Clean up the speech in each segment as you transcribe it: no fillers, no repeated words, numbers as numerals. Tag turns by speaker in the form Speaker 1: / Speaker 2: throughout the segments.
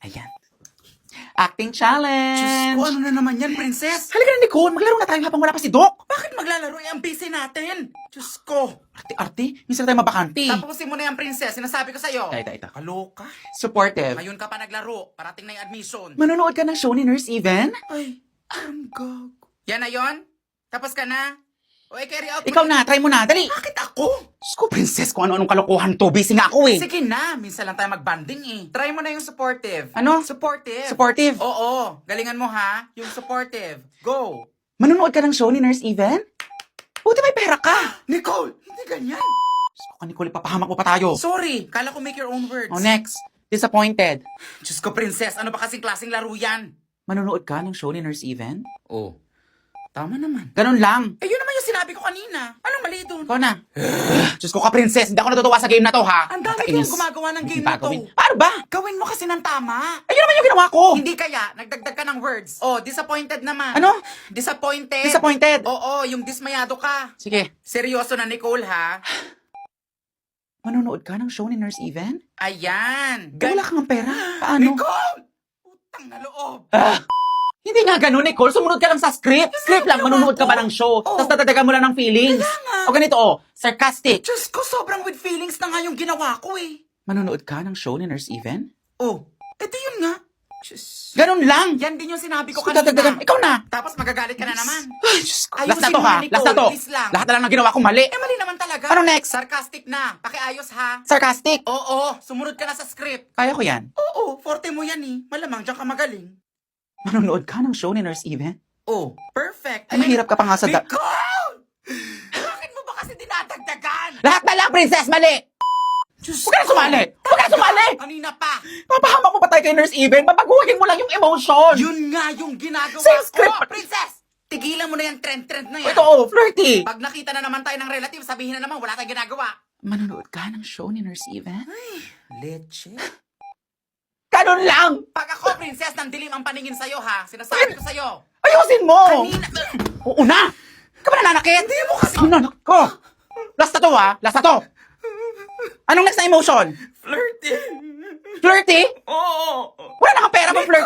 Speaker 1: Ayan. Acting challenge!
Speaker 2: Diyos ko, ano na naman yan, princess?
Speaker 1: Halika na, Nicole. Maglaro na tayo habang wala pa si Doc.
Speaker 2: Bakit maglalaro? Ang busy natin. Diyos ko.
Speaker 1: Arte-arte. Minsan na tayo mabakante.
Speaker 2: Tapusin mo na yan, princess. Sinasabi ko sa'yo.
Speaker 1: Ito.
Speaker 2: Kaloka.
Speaker 1: Supportive.
Speaker 2: Ngayon ka pa naglaro. Parating na yung admission.
Speaker 1: Manonood ka ng show ni Nurse Even?
Speaker 2: Ay, ang gago. Yan na yon? Tapos ka na? O, carry out mo.
Speaker 1: Ikaw na, try mo na. Dali.
Speaker 2: Bakit ako?
Speaker 1: Diyos ko, princess, kung ano-anong kalokohan to. Busy nga ako eh.
Speaker 2: Sige na. Minsan lang tayo magbanding eh. Try mo na yung supportive.
Speaker 1: Ano?
Speaker 2: Supportive.
Speaker 1: Supportive.
Speaker 2: Oo. Galingan mo ha. Yung supportive. Go.
Speaker 1: Manonood ka ng show ni Nurse Even? Buti may pera ka.
Speaker 2: Nicole, hindi ganyan.
Speaker 1: Diyos ko, Nicole, ipapahamak mo pa tayo.
Speaker 2: Sorry. Kala ko make your own words.
Speaker 1: Oh, next. Disappointed.
Speaker 2: Diyos ko, princess. Ano ba kasing klaseng laro yan?
Speaker 1: Manonood ka ng show ni Nurse Even?
Speaker 2: Oh. Tama naman.
Speaker 1: Ganun lang.
Speaker 2: Eh, yun naman yung sinabi ko kanina. Anong mali doon?
Speaker 1: Ikaw na. Diyos ko ka, princess. Hindi ako natutuwa sa game na to, ha?
Speaker 2: Ang dami
Speaker 1: Nakakainis.
Speaker 2: kayong gumagawa ng game
Speaker 1: Hindi
Speaker 2: na
Speaker 1: pa
Speaker 2: to.
Speaker 1: gawin. Paano ba?
Speaker 2: Gawin mo kasi ng tama.
Speaker 1: Ayun naman yung ginawa ko.
Speaker 2: Hindi kaya, nagdagdag ka ng words. Oh, disappointed naman.
Speaker 1: Ano?
Speaker 2: Disappointed.
Speaker 1: Disappointed.
Speaker 2: Oo, yung dismayado ka.
Speaker 1: Sige.
Speaker 2: Seryoso na, Nicole, ha?
Speaker 1: Manonood ka ng show ni Nurse Even?
Speaker 2: Ayan.
Speaker 1: Wala kang pera. Paano?
Speaker 2: Nicole! Utang na loob.
Speaker 1: Hindi nga ganun, Nicole. Sumunod ka lang sa script. Script lang. Manonood ka ba ng show? Tapos tatadagan mo lang ng feelings. O ganito, sarcastic.
Speaker 2: Diyos ko, sobrang with feelings na nga yung ginawa ko, eh.
Speaker 1: Manonood ka ng show ni Nurse Even?
Speaker 2: Oh, edi yun nga. Diyos.
Speaker 1: Ganun lang.
Speaker 2: Yan din yung sinabi ko
Speaker 1: So,
Speaker 2: kanina.
Speaker 1: dadagdagan. Ikaw na.
Speaker 2: Tapos magagalit ka na naman.
Speaker 1: Ay, Diyos ko.
Speaker 2: Ayusin
Speaker 1: Last na to,
Speaker 2: mo
Speaker 1: ha?
Speaker 2: na, Nicole.
Speaker 1: Last na to.
Speaker 2: Please lang.
Speaker 1: Lahat na lang ng ginawa kong mali.
Speaker 2: Eh, mali naman talaga.
Speaker 1: Ano next?
Speaker 2: Sarcastic na. Pakiayos, ha?
Speaker 1: Sarcastic.
Speaker 2: Oo, sumunod ka na sa script.
Speaker 1: Kaya ko yan.
Speaker 2: Oo, forte mo yan eh. Malamang diyan ka magaling.
Speaker 1: Manonood ka ng show ni Nurse Even?
Speaker 2: Oh, perfect.
Speaker 1: Ay, mahirap ka pa nga sa...
Speaker 2: Nicole! Bakit mo ba kasi dinadagdagan?
Speaker 1: Lahat na lang, princess! Mali!
Speaker 2: Diyos
Speaker 1: Huwag ka na sumali! Huwag ka na sumali!
Speaker 2: Kanina pa.
Speaker 1: Papahamak mo pa tayo kay Nurse Even. Papaguhagin mo lang yung emotion.
Speaker 2: Yun nga yung ginagawa
Speaker 1: Same script.
Speaker 2: ko. Princess! Tigilan mo na yung trend na yan.
Speaker 1: Ito, flirty.
Speaker 2: Pag nakita na naman tayo ng relative, sabihin na naman wala tayong ginagawa.
Speaker 1: Manonood ka ng show ni Nurse Even?
Speaker 2: Leche?
Speaker 1: Ganun lang!
Speaker 2: Pag ako, princess, ng dilim ang paningin sa'yo, ha? Sinasabi ko sa'yo.
Speaker 1: Ayusin mo!
Speaker 2: Kanina...
Speaker 1: Oo na! Ka ba nananakit?
Speaker 2: Hindi mo kasi...
Speaker 1: Nanak ko! Last na to, ha? Last na to! Anong next na emotion?
Speaker 2: Flirty.
Speaker 1: Flirty?
Speaker 2: Oo.
Speaker 1: Wala na kang pera pang flirt.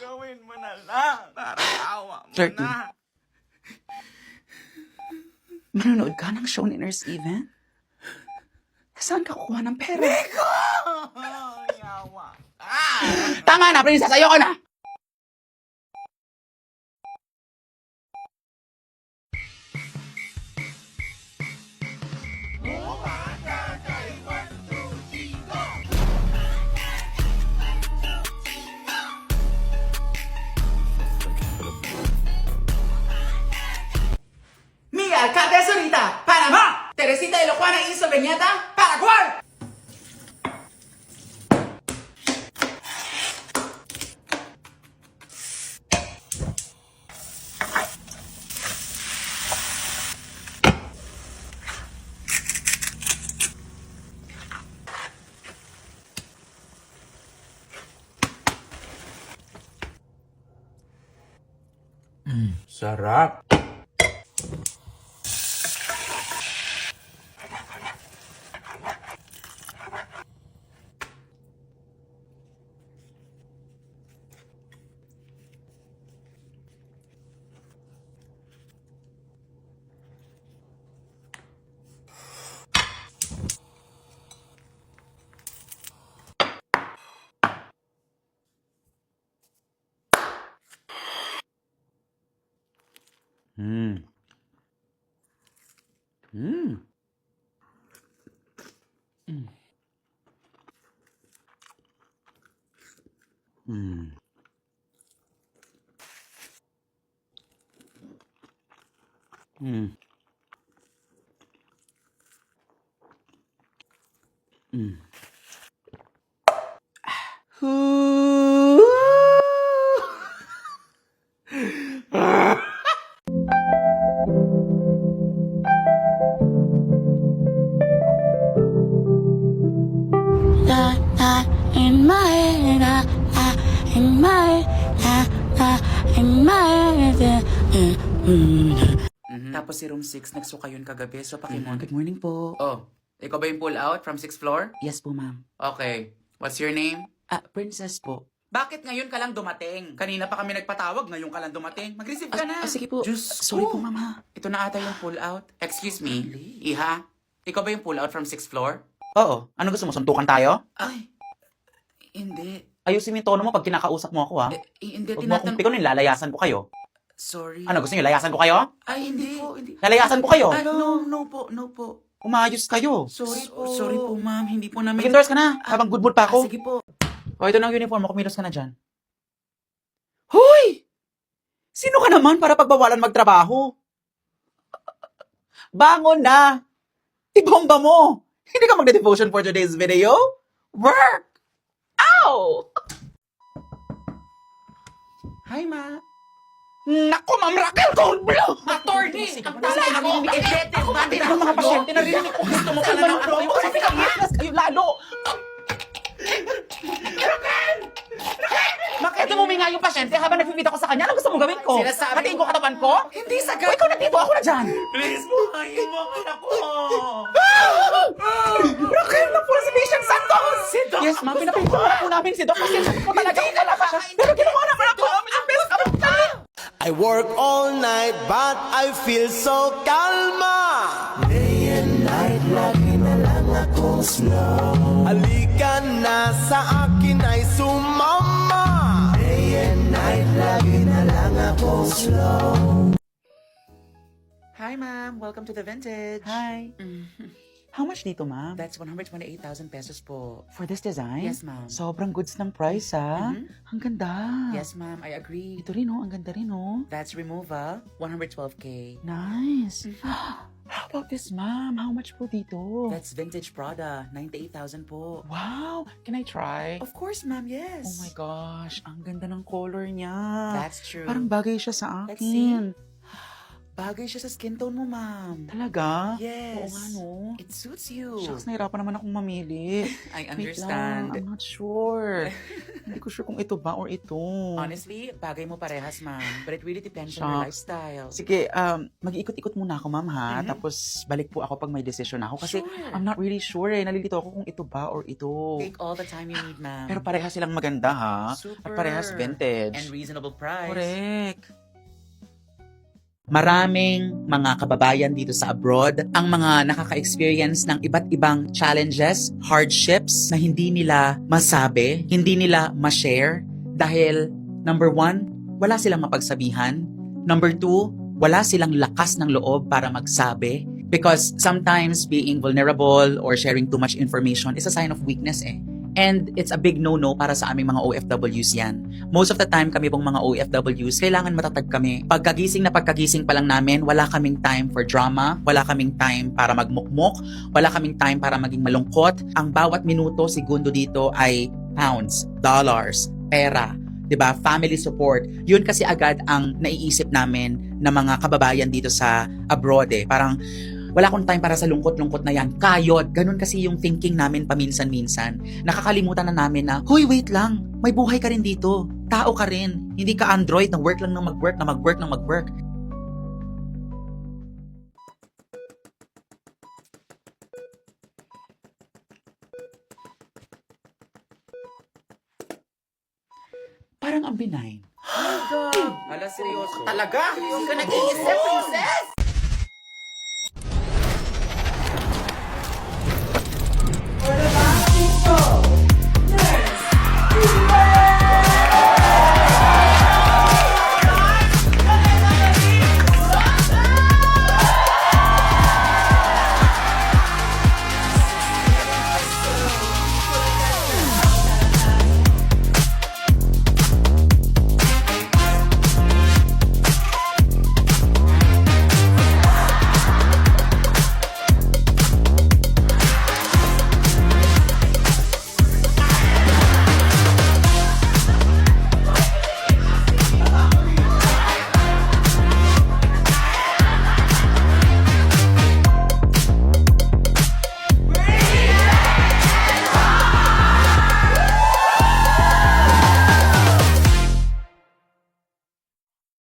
Speaker 2: Gawin mo na lang. Parang awa mo
Speaker 1: Flirty.
Speaker 2: na.
Speaker 1: Manonood ka ng show ni Nurse Even? Saan ka kukuha ng pera?
Speaker 2: Yawa.
Speaker 1: Tama na, princess! Ayoko na!
Speaker 2: Mia Alcaldesa Rita, Panamá. Teresita Elocuana Iso Beñata, Paraguay.
Speaker 3: Sarap.
Speaker 1: Mm. Mm. Mm. Mm. Mm. Mm.
Speaker 4: In my head, in my head, in my head.
Speaker 2: Tapos si room 6, nagsuka yun kagabi. So, pakimon.
Speaker 1: Good morning po.
Speaker 2: Oh, ikaw ba yung pull out from 6th floor?
Speaker 1: Yes po, ma'am.
Speaker 2: Okay. What's your name?
Speaker 1: Princess po.
Speaker 2: Bakit ngayon ka lang dumating? Kanina pa kami nagpatawag, ngayon ka lang dumating. Mag-receive ka na.
Speaker 1: Sige po.
Speaker 2: Diyos
Speaker 1: Sorry
Speaker 2: ko.
Speaker 1: po, mama.
Speaker 2: Ito na ata yung pull out. Excuse me, Iha. Ikaw ba yung pull out from 6th floor?
Speaker 1: Oo. Ano gusto mo? Suntukan tayo?
Speaker 2: Ay, hindi.
Speaker 1: Ayusin mo yung tono mo pag kinakausap mo ako, ha?
Speaker 2: Hindi,
Speaker 1: Huwag mo akong pikunin, lalayasan ko kayo.
Speaker 2: Sorry.
Speaker 1: Ano, gusto niyo layasan ko kayo?
Speaker 2: Ay, hindi. Hindi.
Speaker 1: Lalayasan ko kayo?
Speaker 2: No po.
Speaker 1: Umayos kayo.
Speaker 2: Sorry po, ma'am. Hindi po namin...
Speaker 1: Mag-endorse ka na, habang good mood pa ako.
Speaker 2: Sige po.
Speaker 1: O, ito na ang uniform mo, kumilos ka na dyan. Hoy! Sino ka naman para pagbawalan magtrabaho? Bangon na! Ibomba mo! Hindi ka magde-devotion for today's video? Work! Ow!
Speaker 2: Hi, ma.
Speaker 1: Naku, Ma'am Raquel Goldblum!
Speaker 2: Attorney! Ang tala
Speaker 1: Sige,
Speaker 2: ko! Edete!
Speaker 1: Ano mga pasyente, narinig ko gusto mo pala ng ano kayo kasi kayo kayo lalo! Bakit huminga yung pasyente habang nagpipita ko sa kanya? Ano gusto mo gawin ko?
Speaker 2: Sinasabi
Speaker 1: Hatiin ko katawan ko?
Speaker 2: Hindi sa
Speaker 1: O, ikaw na dito, ako na dyan!
Speaker 2: Please, buhayin mo ang anak ko!
Speaker 1: Raquel, na po si Patient Santos!
Speaker 2: Si Doc!
Speaker 1: Yes, ma'am, pinapahintay mo na po namin si Doc kasi po talaga wala pa siya. Pero ginawa naman ako namin yung best ka
Speaker 5: I work all night, but I feel so kalma. Day and night, lagi na lang akong slow. Halika na sa akin ay sumama. Day and night, lagi na lang akong slow.
Speaker 2: Hi, ma'am. Welcome to the Vintage.
Speaker 1: Hi. How much dito, ma'am?
Speaker 2: That's 128,000 pesos po.
Speaker 1: For this design?
Speaker 2: Yes, ma'am.
Speaker 1: Sobrang goods ng price, ha? Ang ganda.
Speaker 2: Yes, ma'am. I agree.
Speaker 1: Ito rin, oh. Ang ganda rin, oh.
Speaker 2: That's removal. 112K.
Speaker 1: Nice. How about this, ma'am? How much po dito?
Speaker 2: That's vintage Prada. 98,000 po.
Speaker 1: Wow. Can I try?
Speaker 2: Of course, ma'am. Yes.
Speaker 1: Oh my gosh. Ang ganda ng color niya.
Speaker 2: That's true.
Speaker 1: Parang bagay siya sa
Speaker 2: Let's see.
Speaker 1: akin.
Speaker 2: Bagay siya sa skin tone mo, ma'am.
Speaker 1: Talaga?
Speaker 2: Yes.
Speaker 1: Oo nga, no?
Speaker 2: It suits you.
Speaker 1: Shucks, nahirapan naman akong mamili.
Speaker 2: I
Speaker 1: Wait
Speaker 2: understand.
Speaker 1: lang, I'm not sure. Hindi ko sure kung ito ba or ito.
Speaker 2: Honestly, bagay mo parehas, ma'am. But it really depends on your
Speaker 1: Shucks.
Speaker 2: lifestyle.
Speaker 1: Sige, mag-iikot-ikot muna ako, ma'am, ha? Tapos, balik po ako pag may decision ako. Kasi,
Speaker 2: Sure.
Speaker 1: I'm not really sure, eh. Nalilito ako kung ito ba or ito.
Speaker 2: Take all the time you need, ma'am.
Speaker 1: Pero parehas silang maganda, ha?
Speaker 2: Super.
Speaker 1: At parehas vintage.
Speaker 2: And reasonable price.
Speaker 1: Correct. Maraming mga kababayan dito sa abroad ang mga nakaka-experience ng iba't ibang challenges, hardships na hindi nila masabi, hindi nila ma-share dahil number 1, wala silang mapagsabihan. Number 2, wala silang lakas ng loob para magsabi because sometimes being vulnerable or sharing too much information is a sign of weakness eh. And it's a big no-no para sa aming mga OFWs yan. Most of the time, kami pong mga OFWs, kailangan matatag kami. Pagkagising pa lang namin, wala kaming time for drama, wala kaming time para magmukmok, wala kaming time para maging malungkot. Ang bawat minuto, segundo dito ay pounds, dollars, pera, 'di ba? Family support. Yun kasi agad ang naiisip namin ng mga kababayan dito sa abroad eh. Parang wala akong time para sa lungkot-lungkot na yan. Kayod. Ganun kasi yung thinking namin paminsan-minsan. Nakakalimutan na namin na, hoy, wait lang. May buhay ka rin dito. Tao ka rin. Hindi ka android na work lang ng mag-work, na mag-work, na mag-work. Parang ang benign.
Speaker 2: Hala, seryoso.
Speaker 1: Talaga?
Speaker 2: Hindi ka nag-iisip, princess?